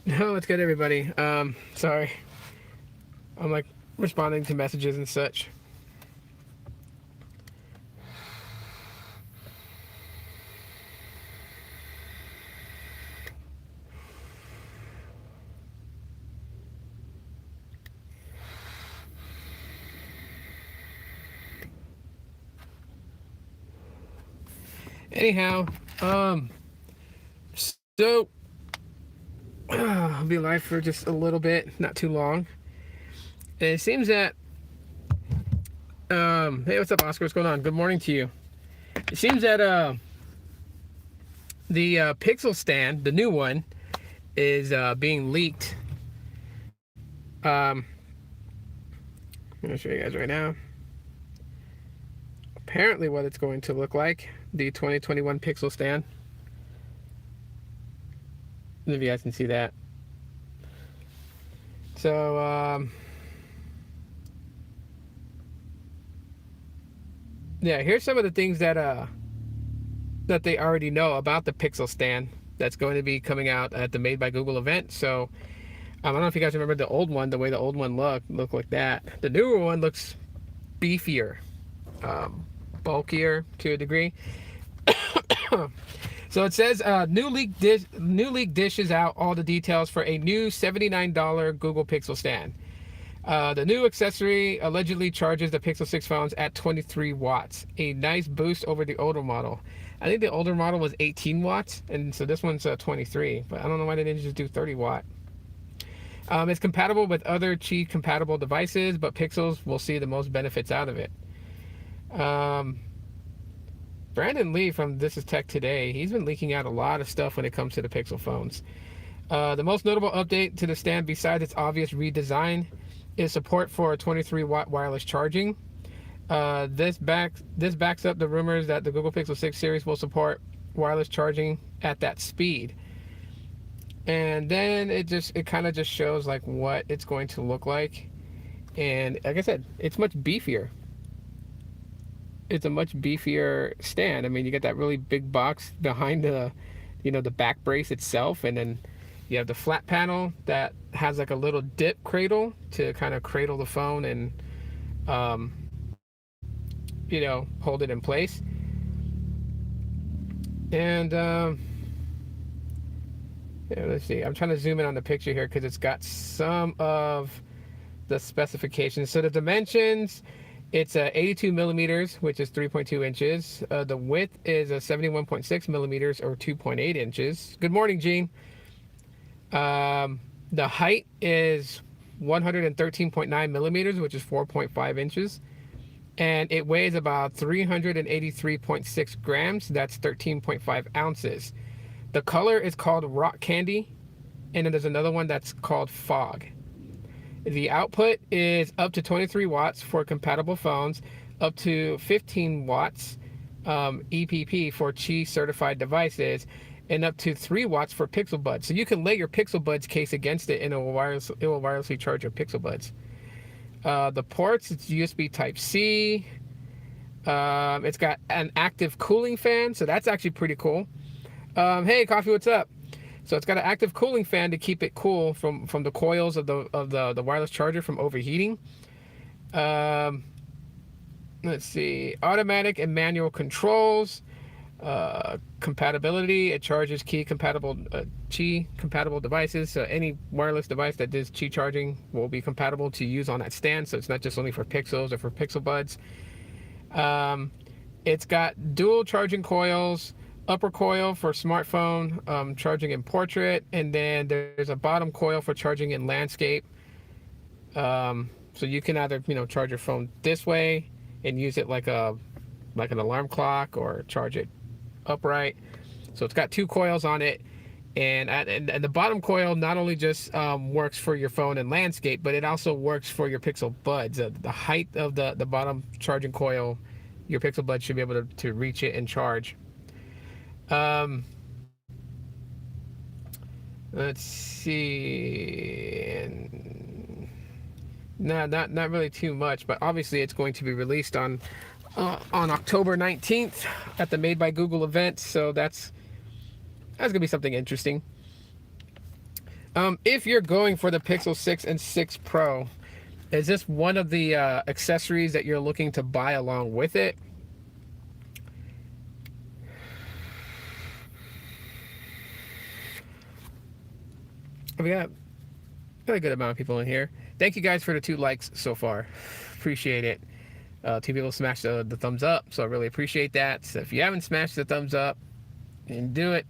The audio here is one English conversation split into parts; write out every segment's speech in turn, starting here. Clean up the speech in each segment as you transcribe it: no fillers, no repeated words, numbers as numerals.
No, it's good, everybody. Sorry. I'm like responding to messages and such. Anyhow, so I'll be live for just a little bit, not too long. And it seems that hey, what's up, Oscar? What's going on? Good morning to you. It seems that the Pixel stand, the new one, is being leaked. I'm gonna show you guys right now. Apparently, what it's going to look like, the 2021 Pixel stand. If you guys can see that. So, yeah, here's some of the things that they already know about the Pixel stand that's going to be coming out at the Made by Google event. So, I don't know if you guys remember the old one, the way the old one looked like that. The newer one looks beefier, bulkier to a degree. So it says new leak dishes out all the details for a new $79 Google Pixel stand. The new accessory allegedly charges the Pixel 6 phones at 23 watts, a nice boost over the older model. I think the older model was 18 watts, and so this one's 23. But I don't know why they didn't just do 30 watt. It's compatible with other Qi compatible devices, but Pixels will see the most benefits out of it. Um, Brandon Lee from This Is Tech Today, he's been leaking out a lot of stuff when it comes to the Pixel phones. The most notable update to the stand, besides its obvious redesign, is support for 23-watt wireless charging. This backs up the rumors that the Google Pixel 6 series will support wireless charging at that speed. And then it kind of just shows like what it's going to look like. And like I said, it's much beefier. It's a much beefier stand. I mean, you get that really big box behind the back brace itself, and then you have the flat panel that has like a little dip cradle to kind of cradle the phone and um, hold it in place. And yeah, let's see. I'm trying to zoom in on the picture here because it's got some of the specifications. So the dimensions, it's 82 millimeters, which is 3.2 inches. The width is 71.6 millimeters, or 2.8 inches. Good morning, Gene. The height is 113.9 millimeters, which is 4.5 inches. And it weighs about 383.6 grams. That's 13.5 ounces. The color is called Rock Candy. And then there's another one that's called Fog. The output is up to 23 watts for compatible phones, up to 15 watts EPP for Qi certified devices, and up to 3 watts for Pixel Buds. So you can lay your Pixel Buds case against it, and it will wirelessly charge your Pixel Buds. The ports, it's USB Type-C. It's got an active cooling fan, so that's actually pretty cool. Hey, Coffee, what's up? So it's got an active cooling fan to keep it cool from the coils of the wireless charger from overheating. Let's see, automatic and manual controls. Compatibility, it charges Qi compatible devices. So any wireless device that does Qi charging will be compatible to use on that stand. So it's not just only for Pixels or for Pixel Buds. It's got dual charging coils. Upper coil for smartphone charging in portrait, and then there's a bottom coil for charging in landscape. So you can either charge your phone this way and use it like an alarm clock, or charge it upright. So it's got 2 coils on it, and the bottom coil not only just works for your phone and landscape, but it also works for your Pixel Buds. The height of the bottom charging coil, your Pixel Buds should be able to reach it and charge. Let's see. No, not really too much, but obviously it's going to be released on October 19th at the Made by Google event. So that's gonna be something interesting. If you're going for the Pixel 6 and 6 Pro, is this one of the accessories that you're looking to buy along with it? We got a really good amount of people in here. Thank you guys for the 2 likes so far. Appreciate it. 2 people smashed the thumbs up, so I really appreciate that. So if you haven't smashed the thumbs up and do it,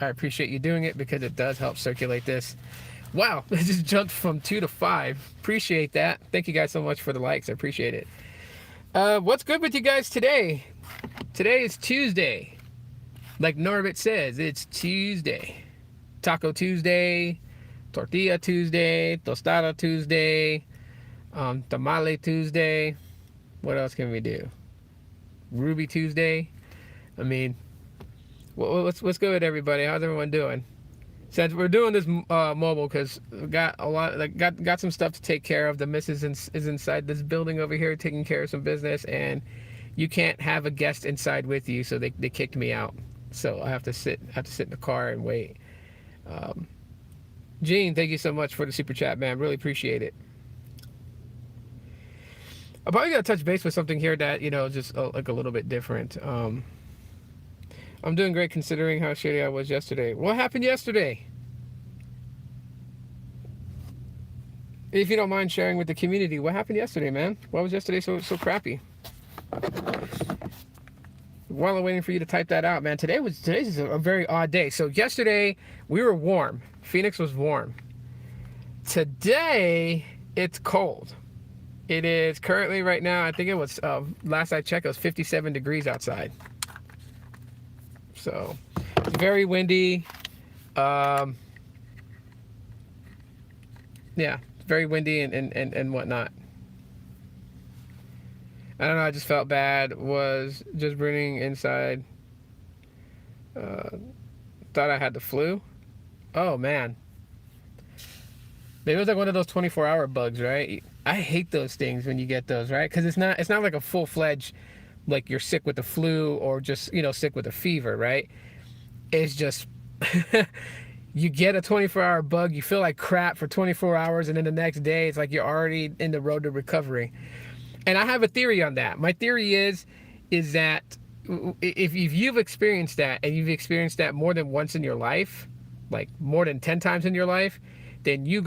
I appreciate you doing it because it does help circulate this. Wow, it just jumped from 2 to 5. Appreciate that. Thank you guys so much for the likes. I appreciate it. What's good with you guys today? Today is Tuesday. Like Norbit says, it's Tuesday. Taco Tuesday, Tortilla Tuesday, Tostada Tuesday, Tamale Tuesday. What else can we do? Ruby Tuesday. I mean, what's good with everybody? How's everyone doing? Since we're doing this mobile, because we got a lot, like got some stuff to take care of. The missus is inside this building over here taking care of some business, and you can't have a guest inside with you, so they kicked me out. So I have to sit in the car and wait. Gene, thank you so much for the super chat, man. Really appreciate it. I'm probably gonna touch base with something here that, you know, just like a little bit different. I'm doing great considering how shitty I was yesterday. What happened yesterday? If you don't mind sharing with the community, what happened yesterday, man? Why was yesterday so crappy? While I'm waiting for you to type that out, man, today's a very odd day. So yesterday we were warm. Phoenix was warm. Today it's cold. It is currently right now, I think it was, last I checked, it was 57 degrees outside. So, it's very windy. Yeah, it's very windy and whatnot. I don't know, I just felt bad. Was just breathing inside. Thought I had the flu. Oh, man. It was like one of those 24-hour bugs, right? I hate those things when you get those, right? Because it's not like a full-fledged, like you're sick with the flu or just, you know, sick with a fever, right? It's just you get a 24-hour bug, you feel like crap for 24 hours, and then the next day it's like you're already in the road to recovery. And I have a theory on that. My theory is that if you've experienced that, and you've experienced that more than once in your life, like more than 10 times in your life, then you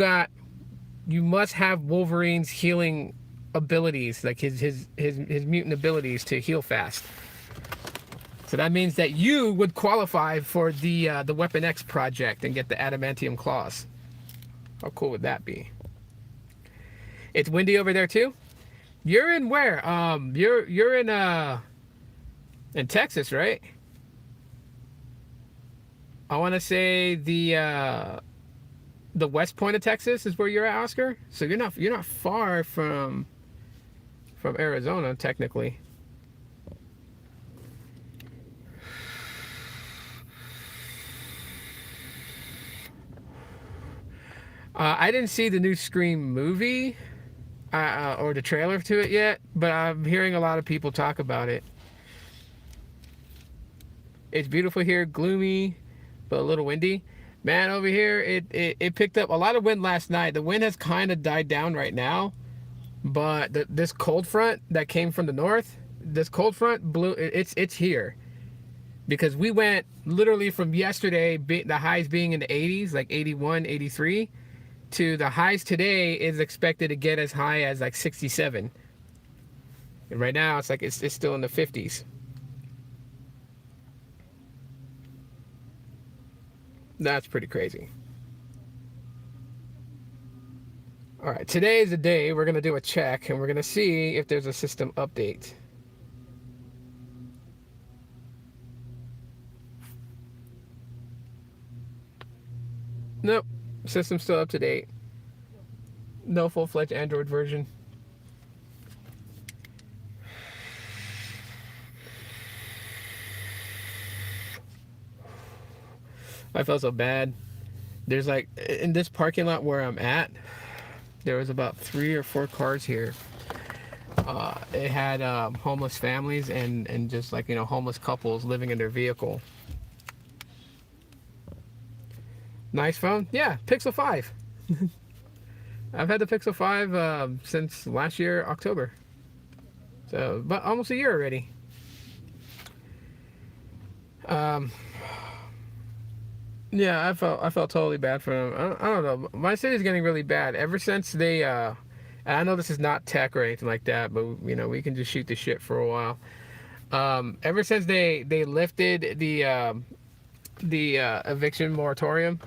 must have Wolverine's healing abilities, like his mutant abilities to heal fast. So that means that you would qualify for the Weapon X project and get the adamantium claws. How cool would that be? It's windy over there too? You're in where? You're in Texas, right? I want to say the west point of Texas is where you're at, Oscar. So you're not far from Arizona, technically. I didn't see the new Scream movie or the trailer to it yet, but I'm hearing a lot of people talk about it. It's beautiful here, gloomy, but a little windy. Man, over here, it picked up a lot of wind last night. The wind has kind of died down right now, but this cold front that came from the north, this cold front blew. It's here, because we went literally from yesterday, the highs being in the 80s, like 81, 83, to the highs today is expected to get as high as like 67. And right now, it's like it's still in the 50s. That's pretty crazy. All right, today is the day we're going to do a check, and we're going to see if there's a system update. Nope, system's still up to date. No full-fledged Android version. I felt so bad. There's like, in this parking lot where I'm at, there was about 3 or 4 cars here. It had homeless families and just like, you know, homeless couples living in their vehicle. Nice phone. Yeah, Pixel 5. I've had the Pixel 5 since last year, October. So, but almost a year already. Um, yeah, I felt totally bad for them. I don't know. My city's getting really bad ever since they. And I know this is not tech or anything like that, but we can just shoot the shit for a while. Ever since they lifted the eviction moratorium,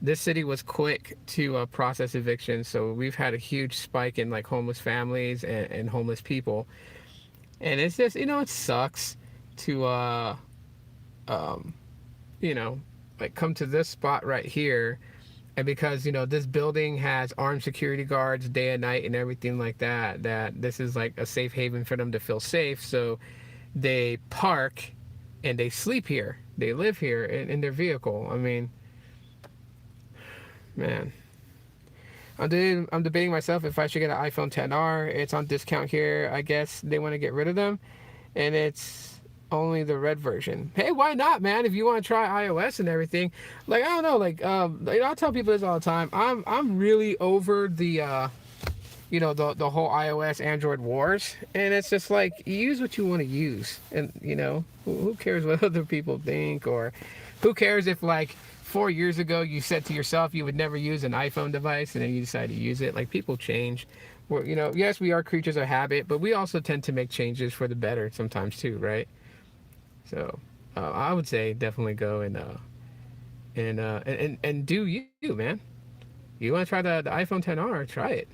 this city was quick to process evictions. So we've had a huge spike in like homeless families and homeless people, and it's just it sucks to um, you know like come to this spot right here, and because this building has armed security guards day and night and everything like that, that this is like a safe haven for them to feel safe. So they park and they sleep here, they live here in their vehicle. I mean, man, I'm debating myself if I should get an iPhone 10R. It's on discount here. I guess they want to get rid of them, and it's only the red version. Hey, why not, man? If you want to try iOS and everything, like I don't know, like I tell people this all the time. I'm really over the the whole iOS Android wars, and it's just like you use what you want to use, and who cares what other people think, or who cares if like 4 years ago you said to yourself you would never use an iPhone device and then you decide to use it. Like, people change. Yes, we are creatures of habit, but we also tend to make changes for the better sometimes too, right? So I would say definitely go and do you, man. You want to try the iPhone 10R? Try it.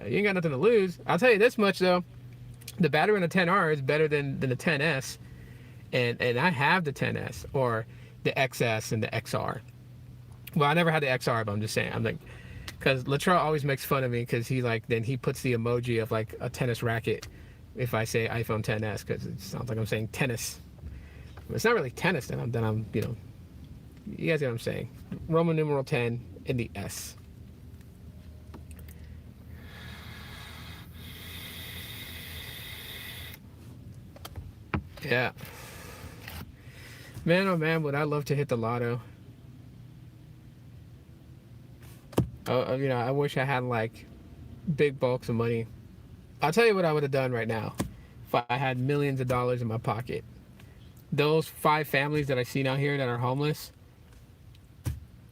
You ain't got nothing to lose. I'll tell you this much though: the battery on the 10R is better than the 10s, and I have the 10s or the XS and the XR. Well, I never had the XR, but I'm just saying. I'm like, because Latrell always makes fun of me because he puts the emoji of like a tennis racket if I say iPhone 10s, because it sounds like I'm saying tennis. It's not really tennis. Then I'm you guys get what I'm saying. Roman numeral 10 in the S. Yeah. Man, oh man, would I love to hit the lotto. Oh, I wish I had like big bulks of money. I'll tell you what I would have done right now if I had millions of dollars in my pocket. Those 5 families that I see out here that are homeless,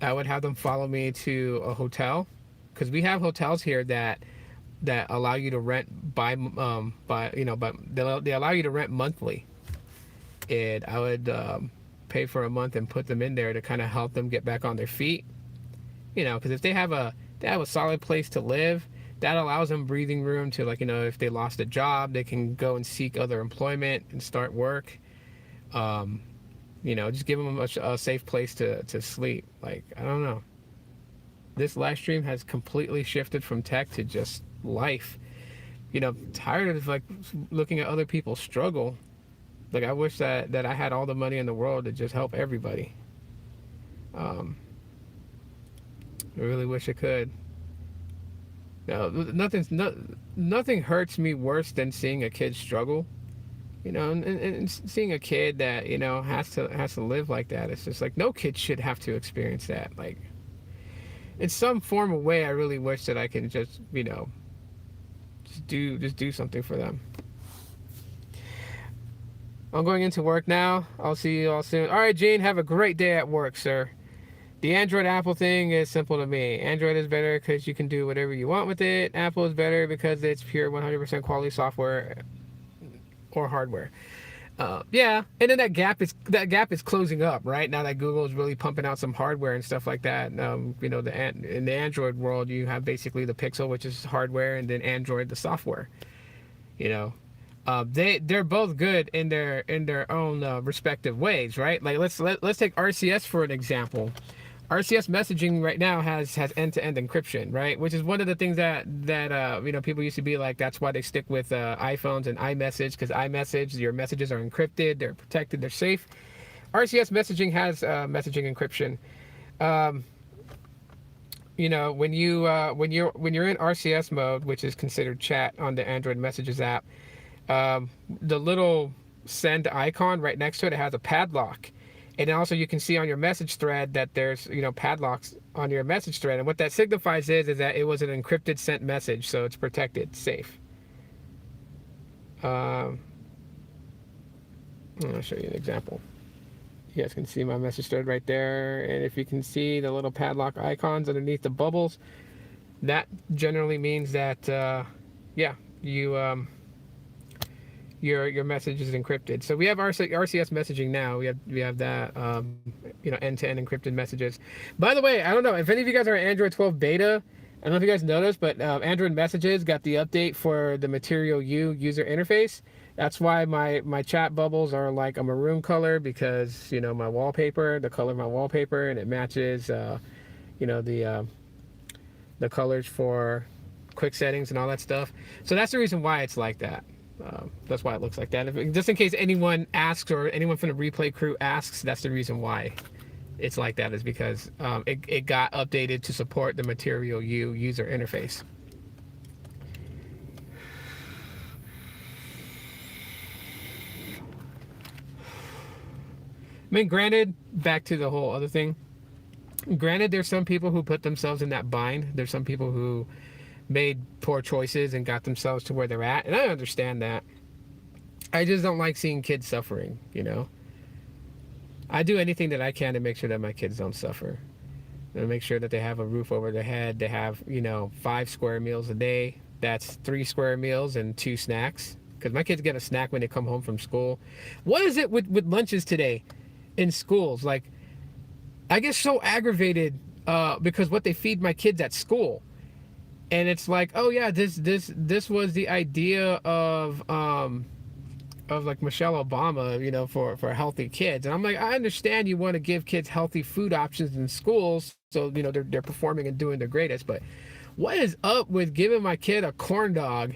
I would have them follow me to a hotel, because we have hotels here that allow you to rent by but they allow you to rent monthly, and I would pay for a month and put them in there to kind of help them get back on their feet. Because if they have a solid place to live, that allows them breathing room to, like, if they lost a job, they can go and seek other employment and start work. Just give them a safe place to sleep. Like, I don't know. This live stream has completely shifted from tech to just life. Tired of like looking at other people struggle. Like, I wish that I had all the money in the world to just help everybody. I really wish I could. No, nothing hurts me worse than seeing a kid struggle. And seeing a kid that has to live like that. It's just like, no kid should have to experience that. Like, in some form of way, I really wish that I can just just do something for them. I'm going into work now. I'll see you all soon. All right, Gene, have a great day at work, sir. The Android Apple thing is simple to me. Android is better because you can do whatever you want with it. Apple is better because it's pure 100% quality software or hardware. Yeah, and then that gap is closing up right now that Google is really pumping out some hardware and stuff like that. In the Android world, you have basically the Pixel, which is hardware, and then Android, the software. They're both good in their own respective ways, right? Like, let's take RCS for an example. RCS messaging right now has end-to-end encryption, right? Which is one of the things that people used to be like, that's why they stick with iPhones and iMessage, because iMessage, your messages are encrypted, they're protected, they're safe. RCS messaging has messaging encryption. When you're in RCS mode, which is considered chat on the Android Messages app, the little send icon right next to it has a padlock. And also you can see on your message thread that there's, you know, padlocks on your message thread. And what that signifies is that it was an encrypted sent message. So it's protected, safe. I'll show you an example. You guys can see my message thread right there. And if you can see the little padlock icons underneath the bubbles, that generally means that, yeah, you, your message is encrypted. So we have RCS messaging now. We have that, you know, end-to-end encrypted messages. By the way, I don't know if any of you guys are Android 12 beta. I don't know if you guys noticed, but Android Messages got the update for the Material U user interface. That's why my chat bubbles are like a maroon color, because, you know, my wallpaper, the color of my wallpaper, and it matches, you know, the colors for quick settings and all that stuff. So that's the reason why it's like that. That's why it looks like that. Just in case anyone asks, or anyone from the replay crew asks, that's the reason why it's like that, is because it got updated to support the Material U user interface. I mean, granted, back to the whole other thing. Granted, there's some people who put themselves in that bind. There's some people who made poor choices and got themselves to where they're at, and I understand that. I just don't like seeing kids suffering, you know. I do anything that I can to make sure that my kids don't suffer. And make sure that they have a roof over their head. They have, you know, 5 square meals a day. That's 3 square meals and 2 snacks. Because my kids get a snack when they come home from school. What is it with lunches today in schools? Like, I get so aggravated because what they feed my kids at school. And it's like, oh yeah, this was the idea of like Michelle Obama, you know, for healthy kids. And I'm like, I understand you want to give kids healthy food options in schools, so, you know, they're performing and doing their greatest. But what is up with giving my kid a corn dog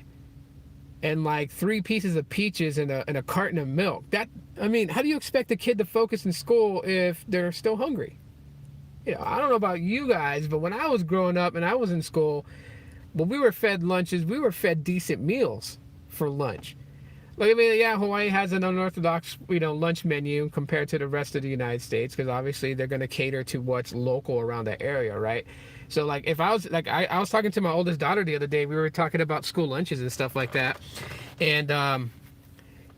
and like 3 pieces of peaches and a carton of milk? That, I mean, how do you expect a kid to focus in school if they're still hungry? You know, I don't know about you guys, but when I was growing up and I was in school, when we were fed lunches, we were fed decent meals for lunch. Like, I mean, yeah, Hawaii has an unorthodox, you know, lunch menu compared to the rest of the United States, because obviously they're going to cater to what's local around that area, right? So, like, if I was, like, I was talking to my oldest daughter the other day. We were talking about school lunches and stuff like that. And,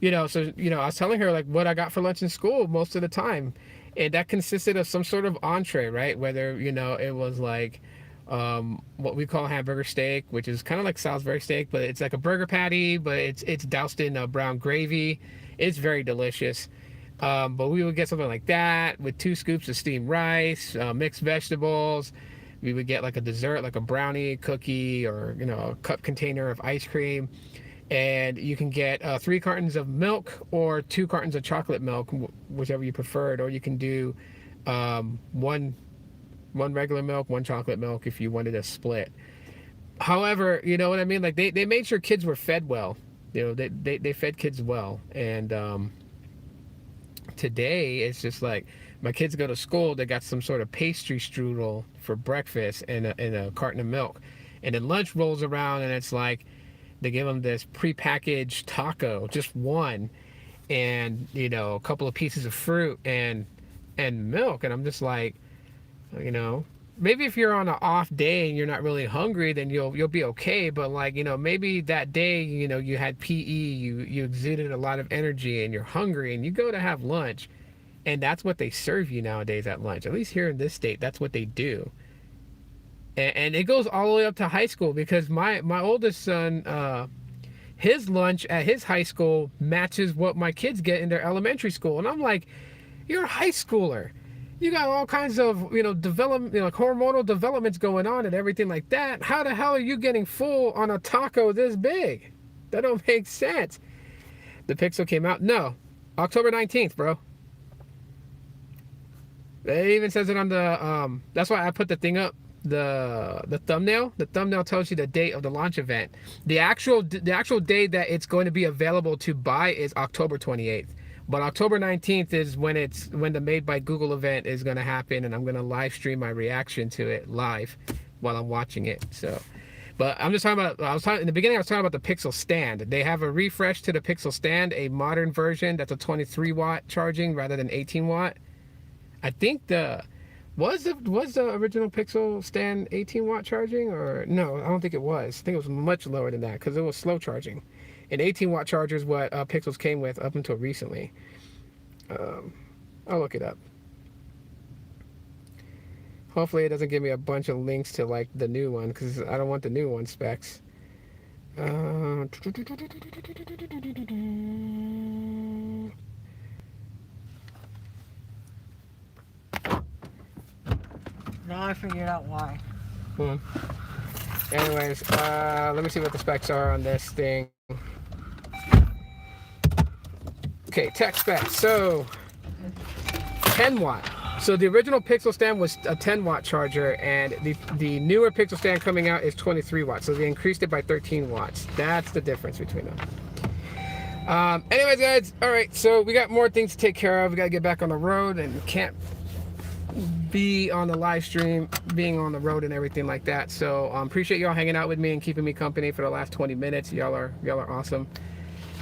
you know, so, you know, I was telling her, like, what I got for lunch in school most of the time. And that consisted of some sort of entree, right? Whether, you know, it was like, what we call hamburger steak, which is kind of like Salisbury steak, but it's like a burger patty, but it's doused in brown gravy. It's very delicious. But we would get something like that with 2 scoops of steamed rice, mixed vegetables. We would get like a dessert, like a brownie, cookie, or, you know, a cup container of ice cream. And you can get 3 cartons of milk or 2 cartons of chocolate milk, whichever you preferred. Or you can do one regular milk, 1 chocolate milk if you wanted a split. However, you know what I mean? Like, they made sure kids were fed well. You know, they fed kids well. And today it's just like, my kids go to school, they got some sort of pastry strudel for breakfast and a carton of milk. And then lunch rolls around and it's like, they give them this prepackaged taco, just one, and, you know, a couple of pieces of fruit and milk. And I'm just like, you know, maybe if you're on an off day and you're not really hungry, then you'll be okay. But, like, you know, maybe that day, you know, you had PE, you exuded a lot of energy and you're hungry, and you go to have lunch, and that's what they serve you nowadays at lunch. At least here in this state, that's what they do. And it goes all the way up to high school, because my oldest son, his lunch at his high school matches what my kids get in their elementary school. And I'm like, you're a high schooler. You got all kinds of, you know, development, you know, hormonal developments going on and everything like that. How the hell are you getting full on a taco this big? That don't make sense. The Pixel came out. No, October 19th, bro. It even says it on the, that's why I put the thing up. The thumbnail tells you the date of the launch event. The actual day that it's going to be available to buy is October 28th, but October 19th is when the Made by Google event is going to happen, and I'm going to live stream my reaction to it live while I'm watching it. So, but I'm just talking about, in the beginning I was talking about the Pixel stand. They have a refresh to the Pixel stand, a modern version that's a 23 watt charging rather than 18 watt. I think was the original Pixel stand 18 watt charging, or no? I don't think it was. I think it was much lower than that because it was slow charging. And 18 watt charger is what Pixels came with up until recently. I'll look it up. Hopefully it doesn't give me a bunch of links to like the new one because I don't want the new one specs. Now I figured out why. Anyways, let me see what the specs are on this thing. Okay, tech specs. So 10 watt. So the original Pixel stand was a 10 watt charger, and the newer Pixel stand coming out is 23 watts. So they increased it by 13 watts. That's the difference between them. Anyways, guys, all right. So we got more things to take care of. We got to get back on the road, and can't be on the live stream, being on the road and everything like that. So appreciate y'all hanging out with me and keeping me company for the last 20 minutes. Y'all are awesome.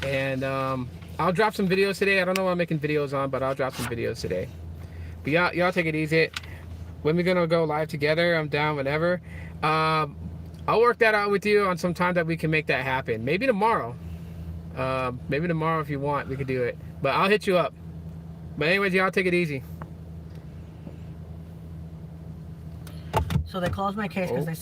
And I'll drop some videos today. I don't know what I'm making videos on, but I'll drop some videos today. But y'all take it easy. When we're gonna go live together, I'm down whenever. I'll work that out with you on some time that we can make that happen. Maybe tomorrow. Maybe tomorrow if you want, we could do it. But I'll hit you up. But anyways, y'all take it easy. So they closed my case because they said